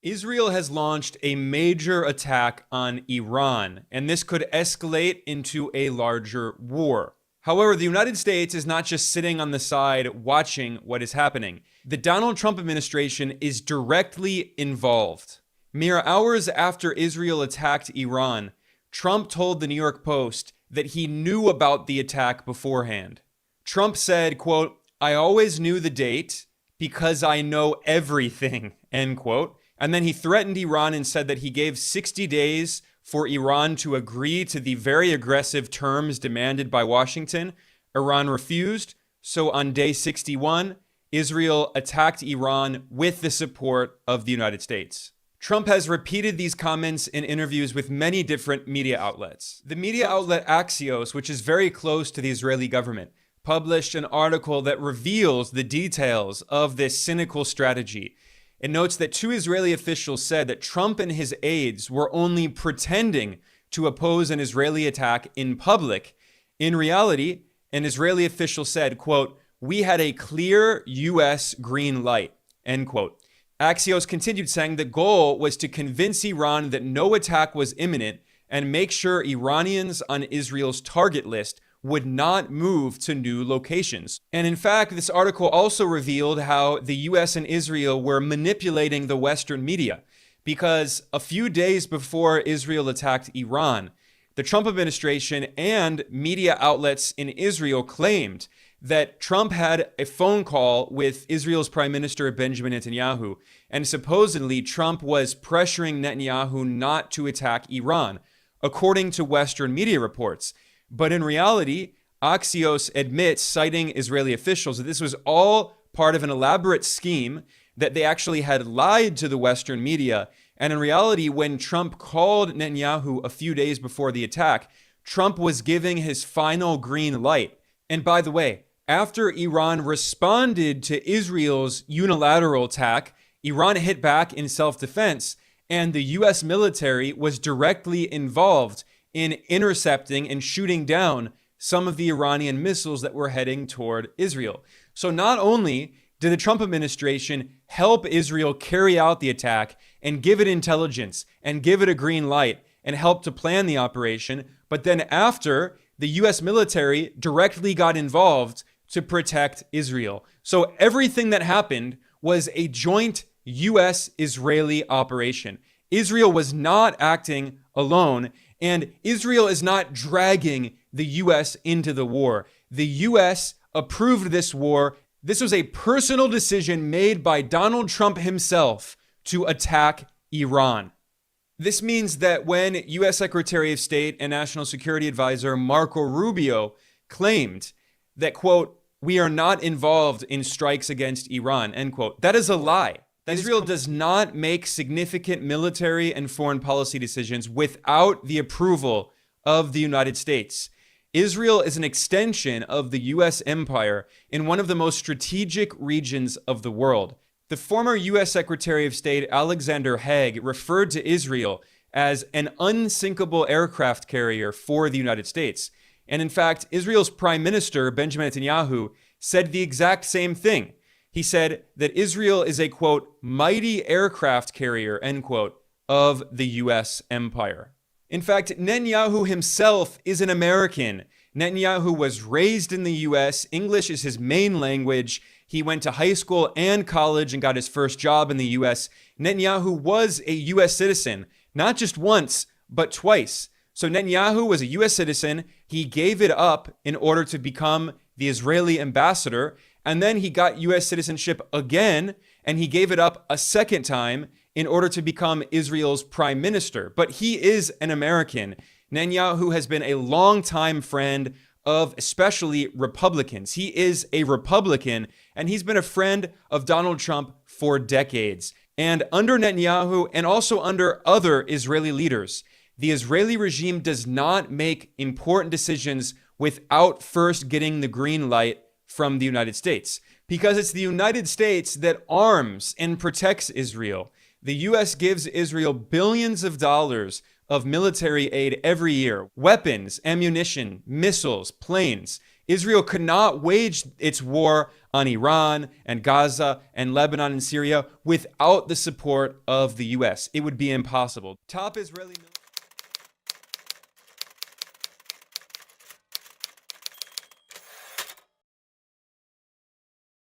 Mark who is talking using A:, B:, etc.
A: Israel has launched a major attack on Iran, and this could escalate into a larger war. However, the United States is not just sitting on the side watching what is happening. The Donald Trump administration is directly involved. Mere hours after Israel attacked Iran, Trump told the New York Post that he knew about the attack beforehand. Trump said, quote, "I always knew the date because I know everything," end quote. And then he threatened Iran and said that he gave 60 days for Iran to agree to the very aggressive terms demanded by Washington. Iran refused. So on day 61, Israel attacked Iran with the support of the United States. Trump has repeated these comments in interviews with many different media outlets. The media outlet Axios, which is very close to the Israeli government, published an article that reveals the details of this cynical strategy. It notes that two Israeli officials said that Trump and his aides were only pretending to oppose an Israeli attack in public. In reality, an Israeli official said, quote, "We had a clear U.S. green light," end quote. Axios continued saying the goal was to convince Iran that no attack was imminent and make sure Iranians on Israel's target list would not move to new locations. And in fact, this article also revealed how the US and Israel were manipulating the Western media, because a few days before Israel attacked Iran, the Trump administration and media outlets in Israel claimed that Trump had a phone call with Israel's Prime Minister Benjamin Netanyahu, and supposedly Trump was pressuring Netanyahu not to attack Iran, according to Western media reports. But in reality, Axios admits, citing Israeli officials, that this was all part of an elaborate scheme, that they actually had lied to the Western media. And in reality, when Trump called Netanyahu a few days before the attack, Trump was giving his final green light. And by the way, after Iran responded to Israel's unilateral attack, Iran hit back in self-defense, and the US military was directly involved in intercepting and shooting down some of the Iranian missiles that were heading toward Israel. So not only did the Trump administration help Israel carry out the attack and give it intelligence and give it a green light and help to plan the operation, but then after, the US military directly got involved to protect Israel. So everything that happened was a joint US-Israeli operation. Israel was not acting alone, and Israel is not dragging the US into the war. The US approved this war. This was a personal decision made by Donald Trump himself to attack Iran. This means that when US Secretary of State and National Security Advisor Marco Rubio claimed that, quote, "We are not involved in strikes against Iran," end quote, that is a lie. Israel does not make significant military and foreign policy decisions without the approval of the United States. Israel is an extension of the US empire in one of the most strategic regions of the world. The former US Secretary of State Alexander Haig referred to Israel as an unsinkable aircraft carrier for the United States. And in fact, Israel's Prime Minister Benjamin Netanyahu said the exact same thing. He said that Israel is a, quote, "mighty aircraft carrier," end quote, of the US empire. In fact, Netanyahu himself is an American. Netanyahu was raised in the US. English is his main language. He went to high school and college and got his first job in the US. Netanyahu was a US citizen, not just once, but twice. So Netanyahu was a US citizen. He gave it up in order to become the Israeli ambassador. And then he got US citizenship again, and he gave it up a second time in order to become Israel's prime minister. But he is an American. Netanyahu has been a longtime friend of especially Republicans. He is a Republican, and he's been a friend of Donald Trump for decades. And under Netanyahu, and also under other Israeli leaders, the Israeli regime does not make important decisions without first getting the green light from the United States, because it's the United States that arms and protects Israel. The US gives Israel billions of dollars of military aid every year, weapons, ammunition, missiles, planes. Israel could not wage its war on Iran and Gaza and Lebanon and Syria without the support of the US. It would be impossible. Top Israeli